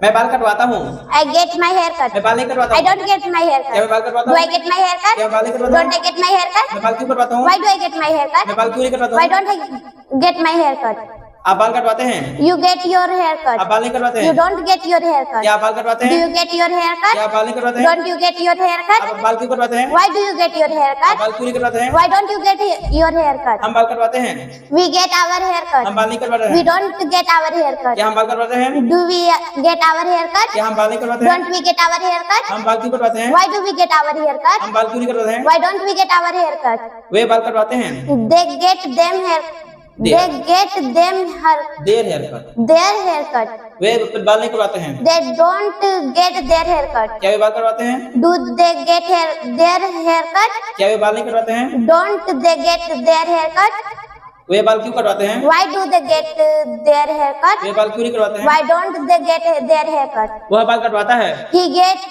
मैं बाल कटवाता हूँ। I get my hair cut. मैं बाल नहीं कटवाता I हूँ। don't get my hair क्या मैं cut. बाल कटवाता Do हूँ? I get my hair cut? क्या मैं बाल नहीं कटवाता Don't हूँ? I get my hair cut? मैं बाल क्यों कटवाता हूँ? Why do I get my hair cut? मैं बाल क्यों नहीं कटवाता Why हूँ? don't I get my hair cut? आप बाल कटवाते हैं? You get your hair आप cut. बाल नहीं कटवाते You हैं? don't get your hair cut. क्या आप बाल कटवाते Do हैं? you get your hair क्या cut? आप बाल नहीं कटवाते हैं? Don't you get your hair आप cut? बाल क्यों कटवाते हैं? Why do you get your hair आप cut? बाल क्यों नहीं कटवाते हैं? Why don't you get your hair cut? हम बाल कटवाते हैं। We get our hair हम cut. बाल नहीं कटवाते We हैं। don't get our hair cut. क्या हम बाल कटवाते हैं? Do we get our hair cut? क्या हम बाल नहीं कटवाते हैं? Don't we get our hair cut? हम बाल क्यों कटवाते हैं? Why do we get our hair cut? हम बाल क्यों नहीं कटवाते हैं? Why don't we get our hair cut? वे बाल कटवाते हैं। They get them hair. They get them their hair cut. their hair cut. वे बाल नहीं कटवाते हैं। They don't get their hair cut. क्या वे बाल कटवाते हैं? Do they get their hair cut? क्या वे बाल नहीं कटवाते हैं? Don't they get their hair cut? वे बाल क्यों कटवाते हैं? Why do they get their hair cut? वे बाल क्यों नहीं कटवाते हैं? Why don't they get their hair cut? वह बाल कटवाता है। He get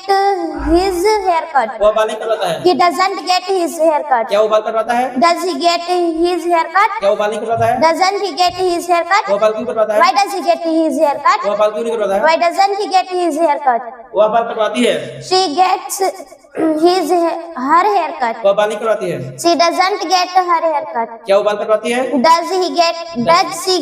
his hair cut. वह बाल नहीं कटवाता है। He doesn't get his hair cut. क्या वो बाल कटवाता है? Does he get his hair cut? क्या वो बाल नहीं कटवाता है? Doesn't he get his hair cut? वह बाल क्यों कटवाता Why है? does he get his hair cut? वह बाल क्यों नहीं कटवाता है? Why doesn't he get his hair cut? वह बाल कटवाती है। She gets her hair cut. वह बाल नहीं कटवाती है। She doesn't get her hair cut. क्या वो बाल कटवाती है? Does she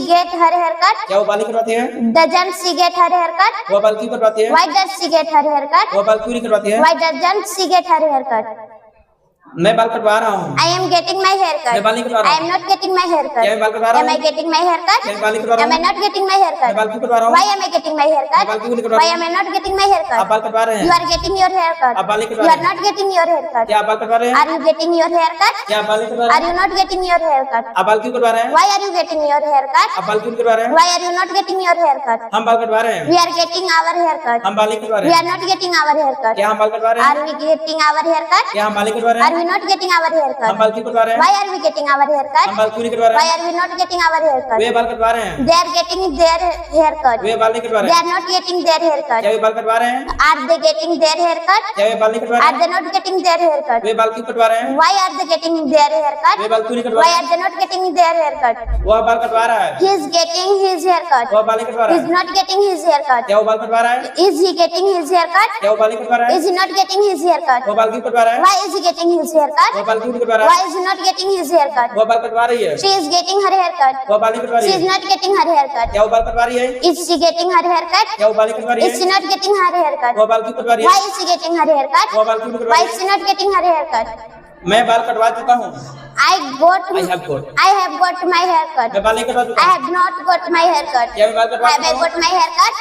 get her hair cut? क्या वो बाल नहीं कटवाती है? Doesn't she get her hair cut? वह बाल क्यों कटवाती है? Why does she get her hair cut? वह बाल क्यों नहीं कटवाती है? Why doesn't she get her hair cut? मैं बाल कटवा रहा हूँ। I am getting my hair cut. मैं बाल नहीं कटवा I रहा am हूँ। not getting my hair cut. क्या मैं बाल कटवा रहा Am I हूँ? getting my hair cut? क्या मैं बाल नहीं कटवा Am I रहा हूँ? not getting my hair मैं cut? बाल क्यों कटवा रहा हूँ? Why am I getting my hair मैं cut? बाल क्यों नहीं कटवा Why रहा am हूँ? I not getting my hair आप cut? बाल कटवा रहे You हैं। are getting your hair cut. आप बाल नहीं कटवा You रहे are हैं। not getting your hair cut. क्या आप बाल कटवा रहे हैं? Are you getting your hair cut? क्या आप बाल नहीं कटवा रहे Are हैं? you not getting your hair cut? आप बाल क्यों कटवा रहे हैं? Why are you getting your hair cut? आप बाल क्यों नहीं कटवा रहे हैं? Why are you not getting your hair cut? हम बाल कटवा रहे हैं। We are getting our hair cut. हम बाल नहीं कटवा We रहे are हैं। not getting our hair cut. क्या हम बाल कटवा रहे Are हैं? we getting our hair cut? क्या हम बाल नहीं कटवा रहे Are हैं? we not getting our hair हम cut? बाल क्यों कटवा रहे हैं? Why are we getting our hair cut? हम बाल क्यों नहीं कटवा रहे Why हैं? are we not getting our hair cut? वे बाल कटवा रहे हैं। They are getting their hair cut. वे बाल नहीं कटवा They रहे हैं। are not getting their hair क्या cut. वे बाल कटवा रहे हैं? Are they getting their hair cut? क्या वे बाल नहीं कटवा रहे Are हैं? they not getting their hair cut? वे बाल क्यों कटवा रहे हैं? Why are they getting their hair cut? वे बाल क्यों नहीं कटवा Why रहे are they not getting their hair cut? हैं? वह बाल कटवा रहा है। He is getting his hair cut. वह बाल नहीं कटवा He रहा is है। not getting his hair cut. क्या वो बाल कटवा रहा है? Is he getting his hair cut? क्या वो बाल नहीं कटवा रहा है? Is he not getting his hair cut? वो बाल क्यों कटवा रहा है? Why is he getting his hair cut? वो बाल क्यों नहीं कटवा रहा Why है? is he not getting his hair cut? वो बाल कटवा रही है। She is getting her hair cut. वो बाल नहीं कटवा रही She is है। not getting her hair cut. क्या वो बाल कटवा रही है? Is she getting her hair cut? क्या वो बाल नहीं कटवा रही Is she है? not getting her hair cut? वो बाल क्यों कटवा रही Why है? is she getting her hair cut? वो बाल क्यों नहीं कटवा Why रही is है? she not getting her hair cut? मैं बाल कटवा चुका हूँ। I got I have got। I have got my hair cut. मैं बाल नहीं कटवा चुका I हूँ। have not got my hair cut. क्या मैं बाल कटवा Have I चुका हूँ? got my hair cut?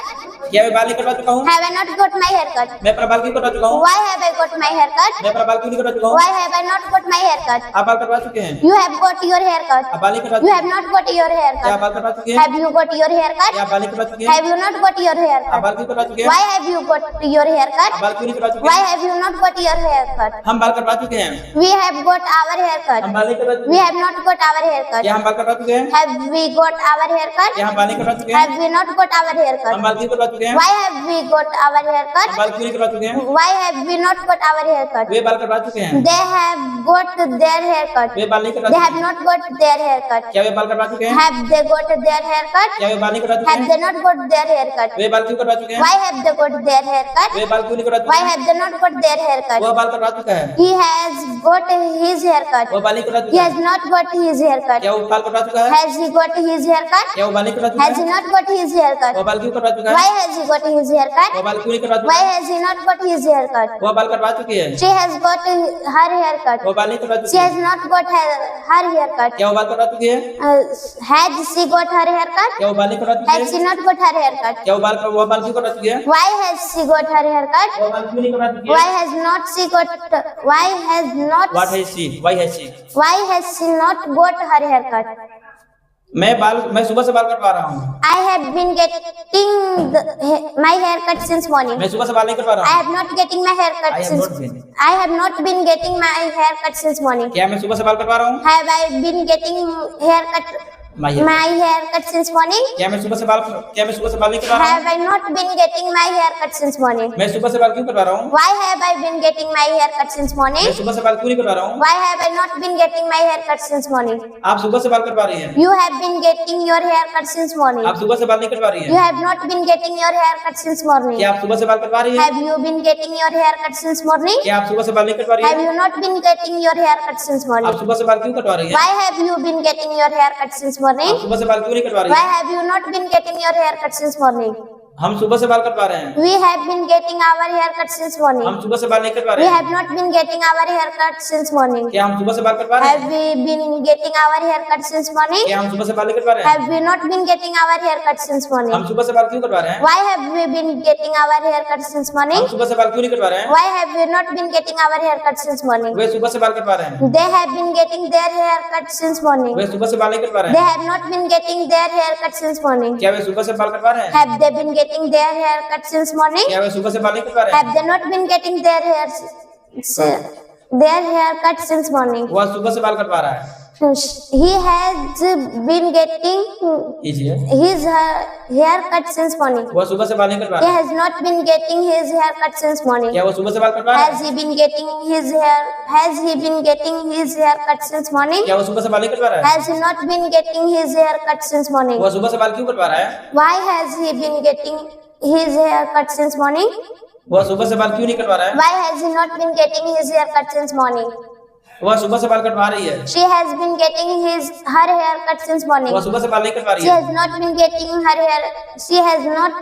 क्या मैं बाल नहीं कटवा चुका हूँ? Have I not got my hair cut? मैं अपना बाल क्यों कटवा चुका हूँ? Why have I got my hair cut? मैं अपना बाल क्यों नहीं कटवा चुका हूँ? Why have I not got my hair cut? आप बाल कटवा चुके हैं। You have got your hair cut. आप बाल नहीं कटवा You चुके have not got your hair क्या आप cut. बाल कटवा चुके हैं? Have you got your hair cut? क्या आप बाल नहीं कटवा चुके हैं? Have you not got your hair आप cut? बाल क्यों कटवा चुके हैं? Why have you got your hair आप cut? बाल क्यों नहीं कटवा चुके Why हैं? have you not got your hair cut? हम बाल कटवा चुके हैं। We have got our hair हम cut. बाल नहीं कटवा चुके We हैं। have not got our hair cut. क्या हम बाल कटवा चुके हैं? Have we got our hair cut? क्या हम बाल नहीं कटवा चुके हैं? Have we not got our hair हम cut? बाल क्यों कटवा चुके हैं? Why have we got our hair हम cut? बाल क्यों नहीं कटवा चुके हैं? Why have we not got our hair cut? वे बाल कटवा चुके हैं। They have got their hair cut. वे बाल नहीं कटवा They चुके have हैं। not got their hair cut. क्या वे बाल कटवा चुके हैं? Have they got their hair cut? क्या वे बाल नहीं कटवा चुके Have हैं? they not got their hair cut? वे बाल क्यों कटवा चुके हैं? Why have they got their hair cut? वे बाल क्यों नहीं कटवा चुके Why हैं? have they not got their hair cut? वह बाल कटवा चुका है। He has got his hair cut. वह बाल नहीं कटवा He चुका has है। not got his hair cut. क्या वो बाल कटवा चुका है? Has he got his hair cut? क्या वो बाल नहीं कटवा चुका Has he है? not got his hair cut? वह बाल क्यों कटवा चुका Why है? has he got his hair cut? वह बाल क्यों नहीं कटवा चुका Why है? has he not got his hair cut? वह बाल कटवा चुकी है। She has got her hair cut. वह बाल नहीं कटवा She चुकी है। has not got her hair cut. क्या वो बाल कटवा चुकी है? Has she got her hair cut? क्या वो बाल नहीं कटवा चुकी Has she है? not got her hair cut? क्या वह बाल क्यों कटवा चुकी है? Why has she got her hair cut? वह बाल क्यों नहीं कटवा चुकी Why है? has not she got? Why has not? What has she? Why has she? Why has she not got her hair cut? मैं सुबह से बाल कटवा रहा हूँ। I have been getting my hair cut since morning. मैं सुबह से बाल नहीं कटवा I रहा हूँ। have not getting my hair I cut have since. not been. I have not been getting my hair cut since morning. क्या मैं सुबह से बाल कटवा रहा हूँ? Have I been getting hair cut my hair. my haircut since morning? क्या मैं सुबह से बाल नहीं कटवा रहा Have I not been getting my haircut since morning? हूँ? मैं सुबह से बाल क्यों कटवा रहा हूँ? Why have I been getting my haircut since morning? मैं सुबह से बाल क्यों नहीं कटवा रहा हूँ? Why have I not been getting my haircut since morning? आप सुबह से बाल कटवा रही हैं। You have been getting your haircut since morning. आप सुबह से बाल नहीं कटवा रही You हैं। have not been getting your haircut since morning. क्या आप सुबह से बाल कटवा रही हैं? Have you been getting your haircut since morning? क्या आप सुबह से बाल नहीं कटवा रही Have हैं? you not been getting your haircut since आप morning? सुबह से बाल क्यों कटवा रही हैं? Why have you been getting your haircut since morning? आप सुबह से बाल क्यों नहीं कटवा रही Why हैं? have you not been getting your haircut since morning? हम सुबह से बाल कटवा रहे हैं। We have been getting our haircut since morning. हम सुबह से बाल नहीं कटवा We रहे हैं। have not been getting our haircut since morning. क्या हम सुबह से बाल कटवा रहे हैं? Have we been getting our haircut since morning? क्या हम सुबह से बाल नहीं कटवा रहे हैं? Have we not been getting our haircut since हम morning? सुबह से बाल क्यों कटवा रहे हैं? Why have we been getting our haircut since morning? हम सुबह से बाल क्यों नहीं कटवा रहे हैं? Why have we not been getting our haircut since morning? वे सुबह से बाल कटवा रहे हैं। They have been getting their haircut since morning. वे सुबह से बाल नहीं कटवा रहे They हैं। have not been getting their haircut since morning. क्या वे सुबह से बाल कटवा रहे हैं? Have they been getting their haircut since morning? क्या वे सुबह से बाल नहीं कटवा रहे हैं? Have they not been getting their haircut since morning? वह सुबह से बाल कटवा रहा है। He has been getting कीजिए। his haircut since morning. वह सुबह से बाल नहीं कटवा He रहा है। has not been getting his haircut since morning. क्या वो सुबह से बाल कटवा रहा है? Has he been getting his haircut since morning? क्या वो सुबह से बाल नहीं कटवा रहा है? Has he not been getting his haircut since morning? वह सुबह से बाल क्यों कटवा रहा है? Why has he been getting his haircut since morning? वह सुबह से बाल क्यों नहीं कटवा रहा है? Why has he not been getting his haircut since morning? वह सुबह से बाल कटवा रही है। She has been getting her haircut since morning. वह सुबह से बाल नहीं कटवा रही She है। has not been getting her hair. She has not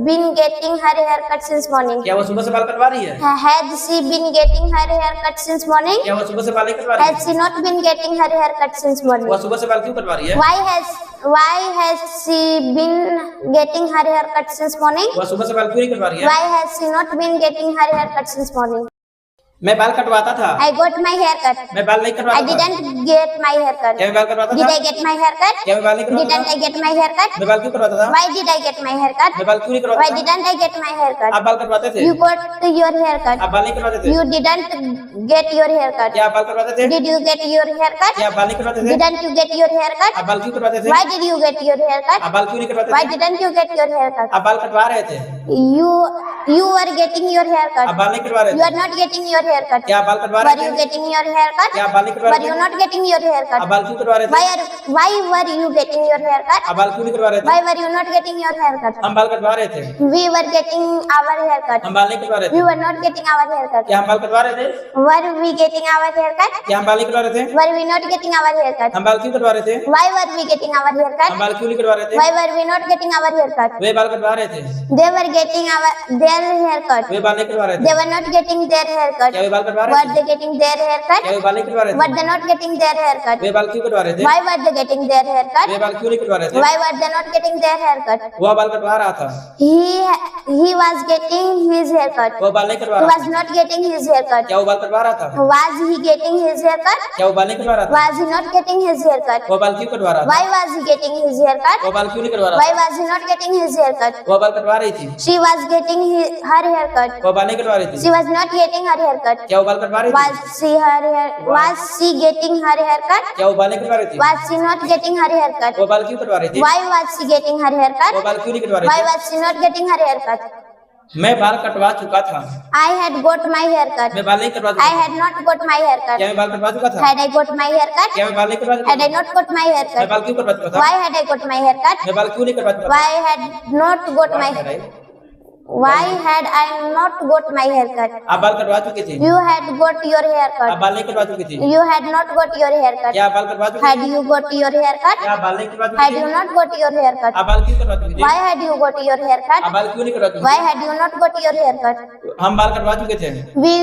been getting her haircut since morning. क्या वो सुबह से बाल कटवा रही है? Has she been getting her haircut since morning? क्या वो सुबह से बाल नहीं कटवा रही है? Has she not been getting her haircut since morning? वह सुबह से बाल क्यों कटवा रही है? Why has she been getting her haircut since morning? वह सुबह से बाल क्यों नहीं कटवा रही है? Why has she not been getting her haircut since morning? मैं बाल कटवाता था। I got my haircut. मैं बाल नहीं I कटवाता था। didn't get my haircut. क्या मैं बाल कटवाता Did था? I get my haircut? क्या मैं बाल नहीं कटवाता Didn't था? I get my haircut? मैं बाल क्यों कटवाता था? Why did I get my haircut? मैं बाल क्यों नहीं Why कटवाता था? didn't I get my haircut? आप बाल कटवाते थे? You got your haircut. आप बाल नहीं कटवाते थे? You didn't get your haircut. क्या आप बाल कटवाते थे? Did you get your haircut? क्या आप बाल नहीं कटवाते थे? Didn't you get your haircut? आप बाल क्यों कटवाते थे? Why did you get your haircut? आप बाल क्यों नहीं कटवाते Why थे? didn't you get your haircut? आप बाल कटवा रहे थे। You were getting your आप haircut. बाल नहीं कटवा रहे You थे। are not getting your haircut. क्या आप बाल कटवा Were रहे you थे? getting your haircut? क्या आप बाल नहीं कटवा Were रहे you थे? not getting your haircut? आप बाल क्यों कटवा रहे थे? Why were you getting your haircut? आप बाल क्यों नहीं कटवा रहे थे? Why were you not getting your haircut? हम बाल कटवा रहे थे। We were getting our haircut. हम बाल नहीं कटवा रहे We थे। were not getting our haircut. क्या हम बाल कटवा रहे थे? Were we getting our haircut? क्या हम बाल नहीं कटवा रहे थे? Were we not getting our haircut? हम बाल क्यों कटवा रहे थे? Why were we getting our हम haircut? बाल क्यों नहीं कटवा रहे थे? Why were we not getting our haircut? वे बाल कटवा रहे थे। They were getting their haircut. वे बाल नहीं कटवा रहे They थे। were not getting their haircut. क्या वे बाल कटवा रहे Were थे? they getting their haircut? क्या वे बाल नहीं कटवा रहे Were थे? they not getting their haircut? वे बाल क्यों कटवा रहे थे? Why were they getting their haircut? वे बाल क्यों नहीं कटवा रहे थे? Why were they not getting their haircut? वह बाल कटवा रहा था। He was getting his haircut. वह बाल नहीं कटवा He रहा was था। not getting his haircut. क्या वो बाल कटवा रहा था? Was he getting his haircut? क्या वो बाल नहीं कटवा रहा था? Was he not getting his haircut? वह बाल क्यों कटवा रहा था? Why was he getting his haircut? वह बाल क्यों नहीं कटवा रहा Why था? was he not getting his haircut? वह बाल कटवा रही थी। She was getting her haircut. वह बाल नहीं कटवा रही She थी। was not getting her haircut. क्या वो बाल कटवा रही थी? Was she getting her haircut? क्या वो बाल नहीं कटवा रही थी? Was she not getting her haircut? वो बाल क्यों कटवा रही थी? Why was she getting her वो haircut? बाल क्यों नहीं कटवा Why रही थी? was she not getting her haircut? मैं बाल कटवा चुका था। I had got my haircut. मैं बाल नहीं कटवा चुका I था। had not got my haircut. क्या मैं बाल कटवा चुका था? Had I got my haircut? क्या मैं बाल नहीं कटवा चुका Had I था? not got my मैं haircut? बाल क्यों कटवा चुका था? Why had I got my haircut? मैं बाल क्यों नहीं कटवा चुका था? Why had not got my Why had I not got my haircut? आप बाल कटवा चुकी थी। You had got your आप haircut. बाल नहीं कटवा चुकी थी। You had not got your haircut. क्या आप बाल कटवा चुकी Had थी? you got your haircut? क्या आप बाल नहीं कटवा Had चुकी you थी? not got your haircut? आप बाल क्यों कटवा चुकी थी? Why had you got your haircut? आप बाल क्यों नहीं कटवा चुकी Why थी? had you not got your haircut? हम बाल कटवा चुके थे। We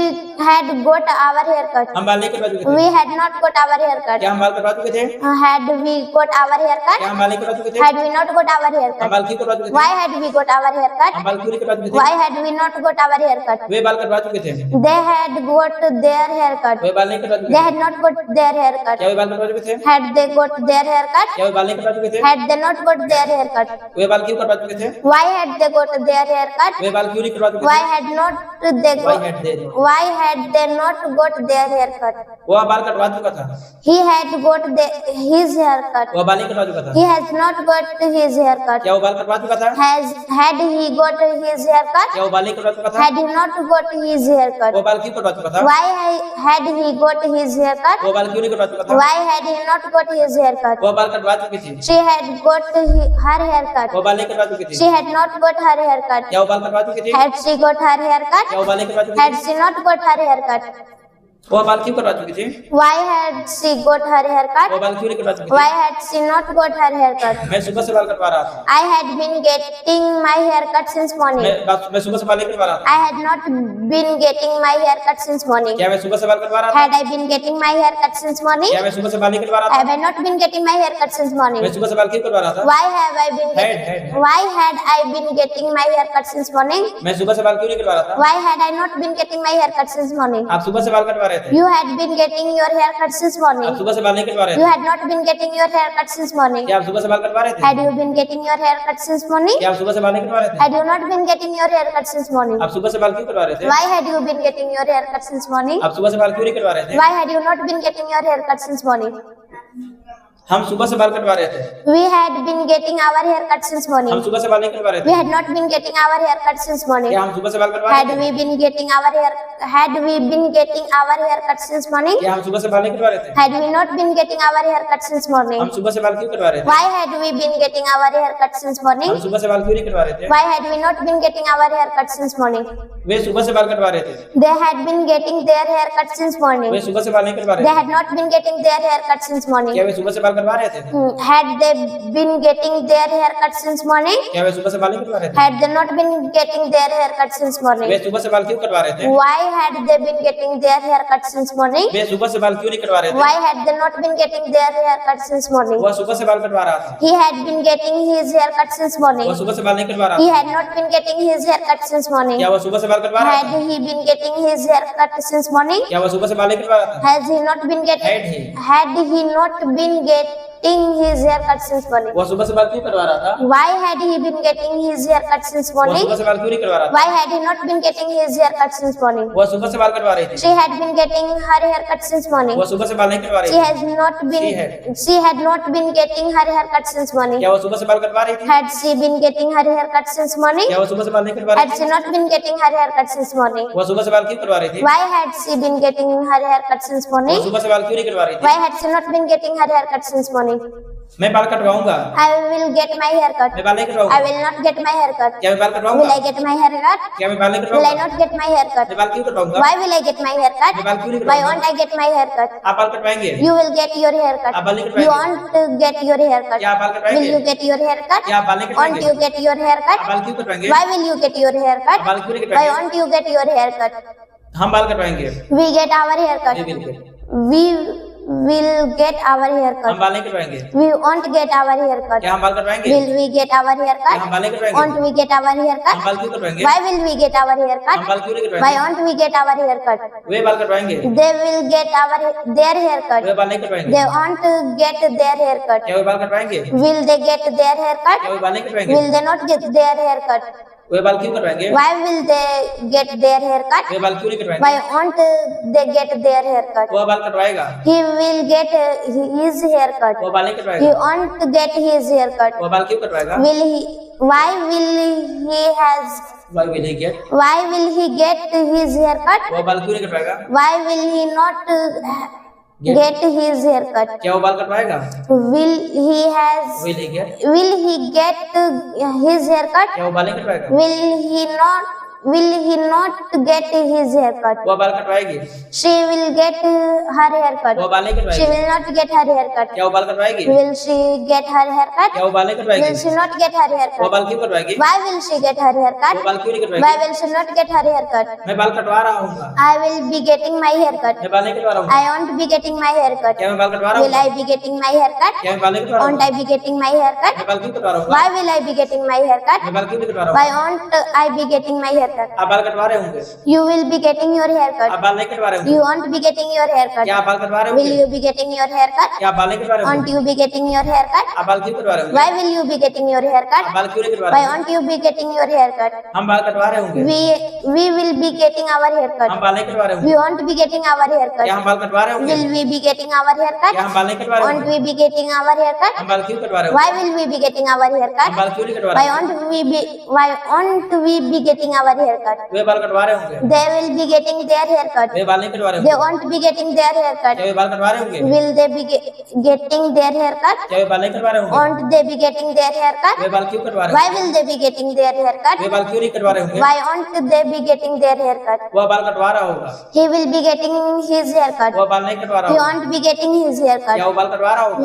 had got our haircut. हम बाल नहीं कटवा चुके थे। We had not got our haircut. क्या हम बाल कटवा चुके थे? Had we got our haircut? क्या हम बाल नहीं कटवा चुके थे? Had we not got our हम haircut? बाल क्यों कटवा चुके थे? Why had we got our haircut? हम बाल क्यों नहीं कटवा चुके थे? Why had we not got our haircut? वे बाल कटवा चुके थे। They had got their haircut. वे बाल नहीं कटवा चुके They थे। had not got their haircut. क्या वे बाल कटवा चुके थे? Had they got their haircut? क्या वे बाल नहीं कटवा चुके थे? Had they not got their haircut? वे बाल क्यों कटवा चुके थे? Why had they got their haircut? वे बाल क्यों नहीं कटवा चुके Why थे? had not they Why go, had they not? why had they not got their haircut? वो बाल कटवा चुका था, He had got his haircut. वो बाल नहीं कटवा चुका था, He has not got his haircut. क्या वो बाल कटवा चुका था, Had he got his haircut? क्या वो बाल नहीं कटवा चुका था, Had he not got his haircut? वो बाल क्यों कटवा चुका था, Why had he got his haircut? वो बाल क्यों नहीं कटवा चुका था, Why had he not got his haircut? वो बाल कटवा चुकी थी, She had got her haircut. वो बाल नहीं कटवा चुकी थी, She had not got her haircut. क्या वो बाल कटवा चुकी थी, Had she got her haircut? क्या वो बाल नहीं कटवा चुकी Had थी, she not got her haircut? वो बाल क्यों कटवा चुकी थी, Why had she got her वो haircut? बाल क्यों नहीं कटवा चुकी Why थी, had she not got her haircut? मैं सुबह से बाल कटवा रहा था, I had been getting my haircut since morning. मैं सुबह से बाल नहीं कटवा रहा था, I had not been getting my haircut since morning. क्या मैं सुबह से बाल कटवा रहा था, Had I been getting my haircut since morning? क्या मैं सुबह से बाल नहीं कटवा रहा था, Have I not been getting my haircut since morning? मैं सुबह से बाल क्यों कटवा रहा था, Why have I been Why had I been getting my haircut since morning? मैं सुबह से बाल क्यों नहीं कटवा रहा था, Why had I not been getting my haircut since morning? आप सुबह से बाल कटवा रहे थे, You had been getting your haircut since आप morning. सुबह से बाल नहीं कटवा रहे You थे, had not been getting your haircut since morning. क्या आप सुबह से बाल कटवा रहे थे, Had you been getting your haircut since morning? क्या आप सुबह से बाल नहीं कटवा रहे थे, Had you not been getting your haircut since morning? आप सुबह से बाल क्यों कटवा रहे थे, Why had you been getting your haircut since morning? आप सुबह से बाल क्यों नहीं कटवा रहे थे, Why had you not been getting your haircut since morning? हम सुबह से बाल कटवा रहे थे, We had been getting our haircut since हम morning. सुबह से बाल नहीं कटवा रहे We थे, had not been getting our haircut since morning. क्या हम सुबह से बाल कटवा रहे Had थे, we been getting our haircut since morning? क्या हम सुबह से बाल नहीं कटवा रहे थे, Had we not been getting our haircut since morning? हम सुबह से बाल क्यों कटवा रहे थे, Why had we been getting our haircut since morning? हम सुबह से बाल क्यों नहीं कटवा रहे थे, Why had we not been getting our haircut since morning? वे सुबह से बाल कटवा रहे थे, They had been getting their haircut since way morning. सुबह से बाल नहीं कटवा They रहे थे, had not been getting their haircut since morning. क्या वे सुबह से बाल कटवा रहे थे, Had they been getting their haircut since morning? क्या वे सुबह से बाल नहीं कटवा रहे थे, Had they not been getting their haircut since morning? वे सुबह से बाल क्यों कटवा रहे थे, Why had they been getting their haircut since morning? वे सुबह से बाल क्यों नहीं कटवा रहे थे, Why had they not been getting their haircut since morning? वह सुबह से बाल कटवा रहा था, He had been getting his haircut since morning. वह सुबह से बाल नहीं कटवा रहा He था, had not been getting his haircut since morning. क्या वह सुबह से बाल कटवा रहा Had था, he been getting his haircut since morning? क्या वह सुबह से बाल नहीं कटवा रहा था, Has he not been getting? Had he not been getting his haircut since morning? वह सुबह से बाल क्यों कटवा रहा था, Why had he been getting his haircut since वह morning? सुबह से बाल क्यों नहीं कटवा रहा था, Why had he not been getting his haircut since morning? वह सुबह से बाल कटवा रही थी, She had been getting her haircut since morning. वह सुबह से बाल नहीं कटवा रही She थी, has not been. She had not been getting her haircut since morning. क्या वह सुबह से बाल कटवा रही थी, Had she been getting her haircut since morning? क्या वह सुबह से बाल नहीं कटवा रही Had she not been getting her haircut since morning? थी, वह सुबह से बाल क्यों कटवा रही थी, Why had she been getting her haircut since वह morning? सुबह से बाल क्यों नहीं कटवा रही थी, Why had she not been getting her haircut since morning? मैं बाल कटवाऊंगा, I will get my haircut. मैं बाल नहीं I कटवाऊंगा, will not get my haircut. क्या मैं बाल Will कटवाऊंगा, I get my haircut? क्या मैं बाल नहीं Will I कटवाऊंगा, not get my haircut? मैं बाल क्यों कटवाऊंगा, Why will I get my haircut? मैं बाल क्यों नहीं Why कटवाऊंगा, won't I get my haircut? आप बाल कटवाएंगे, You will get your haircut. आप बाल नहीं You कटवाएंगे, want to get your haircut. क्या आप बाल Will कटवाएंगे, you get your haircut? क्या आप बाल नहीं Won't कटवाएंगे, you get your आप haircut? बाल क्यों कटवाएंगे, Why will you get your haircut? आप बाल क्यों नहीं Why कटवाएंगे, won't you get your haircut? हम बाल कटवाएंगे, We get our haircut. ये बिल्कुल, We will get our हम haircut. बाल नहीं कटवाएंगे, We won't get our haircut. क्या हम बाल कटवाएंगे, Will we get our क्या haircut? हम बाल नहीं कटवाएंगे, Won't we get our हम haircut? बाल क्यों कटवाएंगे, Why will we get our हम haircut? बाल क्यों नहीं Why कटवाएंगे, won't we get our haircut? वे बाल कटवाएंगे, They will get their way haircut. बाल नहीं कटवाएंगे, They want to get their haircut. क्या वे बाल कटवाएंगे, Will they get their haircut? क्या वे बाल नहीं कटवाएंगे, Will they not get their haircut? वे बाल क्यों कटवाएंगे, Why will they get their haircut? वे बाल क्यों नहीं कटवाएंगे, Why won't they get their haircut? वो बाल कटवाएगा, He will get his haircut. वो बाल नहीं He कटवाएगा, won't get his haircut. वो बाल क्यों कटवाएगा, Will he? Why will he has? Why will he get, Why will he get his haircut? वो बाल क्यों नहीं कटवाएगा, Why will he not get his haircut? क्या वो बाल कटवाएगा, Will he has? will he get, Will he get his haircut? क्या वो बाल नहीं कटवाएगा, Will he not? Will he not get his haircut? वो बाल कटवाएगी, She will get her haircut. वो बाल नहीं She कटवाएगी, will not get her haircut. क्या वो बाल कटवाएगी, Will she get her haircut? क्या वो बाल नहीं Will कटवाएगी, she not get her वो haircut? बाल क्यों कटवाएगी, Why will she get her वो haircut? बाल क्यों नहीं Why कटवाएगी, will she not get her haircut? मैं बाल कटवा रहा हूँ, I will be getting my haircut. मैं बाल नहीं कटवा रहा हूँ, I won't be getting my haircut. क्या मैं बाल कटवा रहा Will हूँ, I be getting my haircut? क्या मैं बाल नहीं कटवा रहा Won't हूँ, I be getting my haircut? मैं बाल क्यों कटवा रहा हूँ, Why will I be getting my haircut? मैं बाल क्यों नहीं कटवा रहा Why हूँ, won't I be getting my haircut. आप बाल कटवा रहे होंगे। You will be getting your आप haircut. बाल नहीं कटवा रहे होंगे। You won't be getting your haircut. क्या आप बाल कटवा रहे Will होंगे? you be getting your haircut? क्या आप बाल नहीं कटवा रहे Won't होंगे? you be getting your haircut? आप बाल क्यों कटवा रहे होंगे? Why will you be getting your आप haircut? बाल क्यों नहीं कटवा Why रहे होंगे? won't you be getting your haircut? हम बाल कटवा रहे होंगे। We will be getting our हम haircut. बाल नहीं कटवा रहे होंगे। We won't be getting our क्या haircut. हम बाल कटवा रहे होंगे? Will we be getting our क्या haircut? हम बाल नहीं कटवा रहे Won't होंगे? we be getting our haircut? हम बाल क्यों कटवा रहे होंगे? Why will we be getting our हम haircut? बाल क्यों नहीं कटवा Why रहे होंगे? won't we be getting our haircut? वे बाल कटवा रहे होंगे। They will be getting their haircut. वे बाल नहीं कटवा रहे They होंगे। won't be getting their क्या haircut. वे बाल कटवा रहे होंगे? Will they be getting their haircut? क्या वे बाल नहीं कटवा रहे होंगे? Won't they be getting their haircut? वे बाल क्यों कटवा रहे Why होंगे? will they be getting their haircut? वे बाल क्यों नहीं कटवा रहे होंगे? Why won't they be getting their haircut? वह बाल कटवा रहा होगा। He will be getting his haircut. वह बाल नहीं कटवा रहा He होगा। won't be getting his क्या haircut. वो बाल कटवा रहा होगा?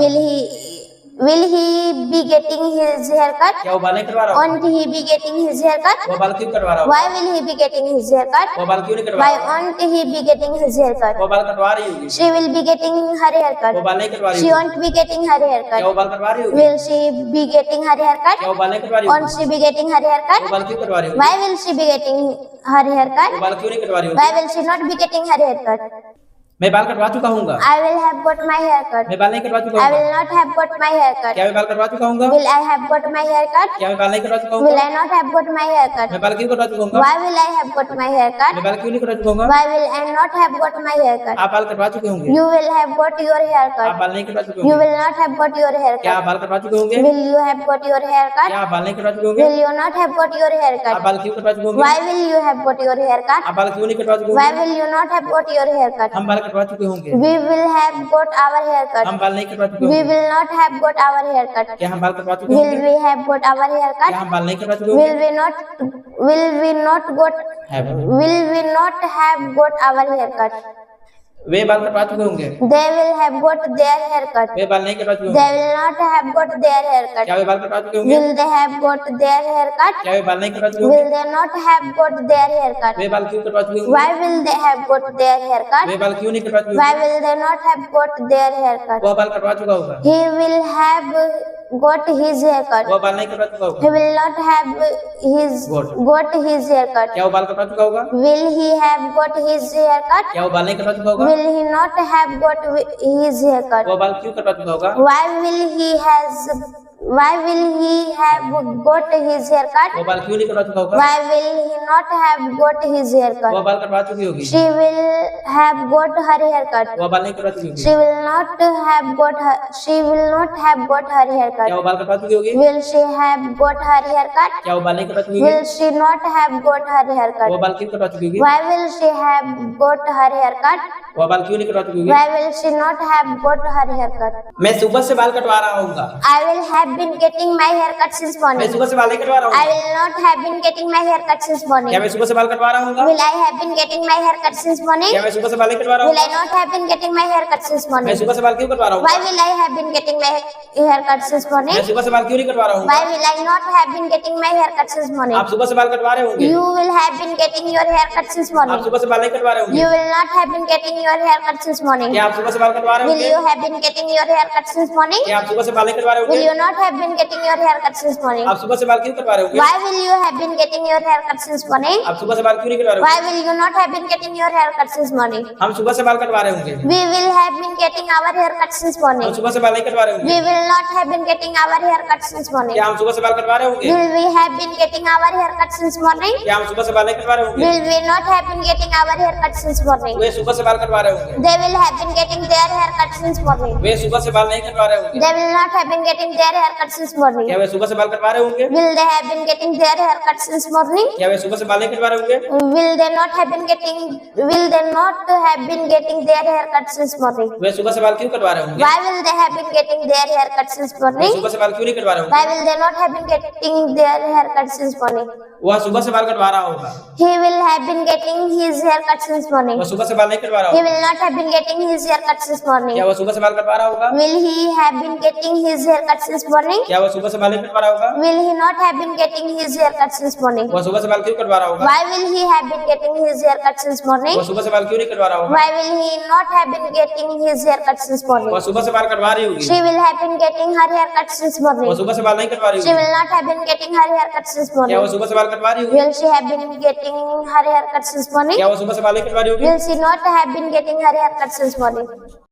Will he be getting his haircut? क्या वो बाल नहीं कटवा रहा होगा? Won't he be getting his haircut? वह बाल क्यों कटवा रहा होगा? Why will he be getting his haircut? वह बाल क्यों नहीं कटवा Why रहा होगा? won't he be getting his haircut? वह बाल कटवा रही होगी। She will be getting her वो haircut. बाल नहीं कटवा रही She होगी। won't be getting her क्या वो haircut. बाल कटवा रही होगी? Will she be getting her haircut? क्या वो बाल नहीं कटवा रही Won't होगी? she be getting her वो haircut? बाल क्यों कटवा रही होगी? Why will she be getting her वो haircut? बाल क्यों नहीं कटवा रही होगी? Why will she not be getting her haircut? मैं बाल कटवा चुका हूँगा। I will have got my haircut. मैं बाल नहीं कटवा चुका I हूँगा। will not have got my haircut. क्या मैं बाल कटवा चुका हूँगा? Will I have got my haircut? क्या मैं बाल नहीं कटवा चुका Will हूँगा? I not have got my haircut? मैं बाल क्यों कटवा चुका हूँगा? Why will I have got my haircut? मैं बाल क्यों नहीं कटवा चुका हूँगा? Why will I not have got my haircut? आप बाल कटवा चुके होंगे। You will have got your आप haircut. बाल नहीं कटवा चुके You होंगे। will not have got your क्या आप haircut. बाल कटवा चुके होंगे? Will you have got your क्या haircut? आप बाल नहीं कटवा चुके होंगे? Will you not have got your आप haircut? बाल क्यों कटवा चुके होंगे? Why will you have got your haircut? आप बाल क्यों नहीं कटवा चुके Why होंगे? will you not have got your haircut? हम बाल कटवा चुके होंगे। We will have got our haircut. हम बाल नहीं कटवा चुके We होंगे। will not have got our haircut. क्या हम बाल कटवा चुके Will होंगे? we have got our क्या haircut? हम बाल नहीं कटवा चुके होंगे? Will we not got है। will we not have got our haircut? वे बाल कटवा चुके होंगे। They will have got their haircut. वे बाल नहीं कटवा चुके They होंगे। will not have got their क्या haircut. वे बाल कटवा चुके होंगे? Will they have got their haircut? क्या वे बाल नहीं कटवा चुके होंगे? Will they not have got their haircut? वे बाल क्यों कटवा चुके होंगे? Why will they have got their way haircut? बाल क्यों नहीं कटवा चुके Why होंगे? will they not have got their haircut? वह बाल कटवा चुका होगा। He will have got his haircut. वह बाल नहीं कटवा चुका He होगा। will not have got his haircut. क्या वो बाल कटवा चुका होगा? Will he have got his haircut? क्या वो बाल नहीं कटवा चुका होगा? Will he not have got his haircut? वह बाल क्यों कटवा चुका होगा? Why will he have got his haircut? वह बाल क्यों नहीं कटवा चुका होगा? Why will he not have got his वह haircut? बाल कटवा चुकी होगी। She will have got her haircut. वह बाल नहीं कटवा चुकी होगी। She will not have got her क्या haircut. वो बाल कटवा चुकी होगी? Will she have got her haircut? क्या वो बाल नहीं कटवा चुकी होगी? Will she not have got her वह haircut? बाल क्यों कटवा चुकी होगी? Why will she have got her haircut? वह बाल क्यों नहीं कटवा चुकी होगी? Why will she not have got her haircut? मैं सुबह से बाल कटवा रहा हूँगा। I will have been getting my haircut since मैं morning. सुबह से बाल नहीं कटवा रहा I हूँ। will not have been getting my haircut since क्या morning. मैं सुबह से बाल कटवा रहा हूँगा? Will I have been getting my haircut since morning? क्या मैं सुबह से बाल नहीं कटवा रहा Will I हूँ? not have been getting my haircut since मैं morning? सुबह से बाल क्यों कटवा रहा हूँ? Why will I have been getting my haircut since morning? मैं सुबह से बाल क्यों नहीं कटवा रहा हूँ? Why will I not have been getting my haircut since morning? आप सुबह से बाल कटवा रहे होंगे। You will have been getting your haircut since आप morning. सुबह से बाल नहीं कटवा रहे होंगे। You will not have been getting your haircut since morning. क्या आप सुबह से बाल कटवा रहे Will होंगे? you have been getting your haircut since morning? क्या आप सुबह से बाल नहीं कटवा रहे Will होंगे? you not have been getting your haircut since morning? आप सुबह से बाल क्यों कटवा रहे होंगे? Why will you have been getting your haircut since morning? आप सुबह से बाल क्यों नहीं कटवा रहे Why होंगे? will you not have been getting your haircut since morning? हम सुबह से बाल कटवा रहे होंगे। We will have been getting our haircut since हम morning. सुबह से बाल नहीं कटवा रहे होंगे। We will not have been getting our haircut since morning. क्या हम सुबह से बाल कटवा रहे होंगे? Will we have been getting our haircut since morning? क्या हम सुबह से बाल नहीं कटवा रहे होंगे? Will we not have been getting our haircut since morning? वे सुबह से बाल कटवा रहे होंगे। They will have been getting their haircut since morning. वे सुबह से बाल नहीं कटवा रहे होंगे। They will not have been getting their haircut since morning. क्या वे सुबह से बाल कटवा रहे होंगे? Will they have been getting their haircut since morning? क्या वे सुबह से बाल नहीं कटवा रहे होंगे? Will they not have been getting their haircut since morning? वे सुबह से बाल क्यों कटवा रहे होंगे? Why will they have been getting their haircut since way morning? सुबह से बाल क्यों नहीं कटवा रहे होंगे? Why will they not have been getting their haircut since morning? वह सुबह से बाल कटवा रहा होगा। He will have been getting his haircut since morning. वह सुबह से बाल नहीं कटवा रहा He होगा। will not have been getting his haircut since morning. क्या वह सुबह से बाल कटवा रहा होगा? Will he have been getting his haircut since morning? morning? क्या वो सुबह से बाल नहीं कटवा रहा होगा? Will he not have been getting his haircut since morning? वो सुबह से बाल क्यों कटवा रहा होगा? Why will he have been getting his haircut since morning? वो सुबह से बाल क्यों नहीं कटवा रहा होगा? Why will he not have been getting his haircut since morning? वो सुबह से बाल कटवा रही होगी। She will have been getting her haircut since वो morning. सुबह से बाल नहीं कटवा रही She होगी। will not have been getting her haircut since क्या वो morning. सुबह से बाल कटवा रही होगी? Will she have been getting her haircut since morning? क्या वो सुबह से बाल नहीं कटवा रही होगी? Will she not have been getting her haircut since morning?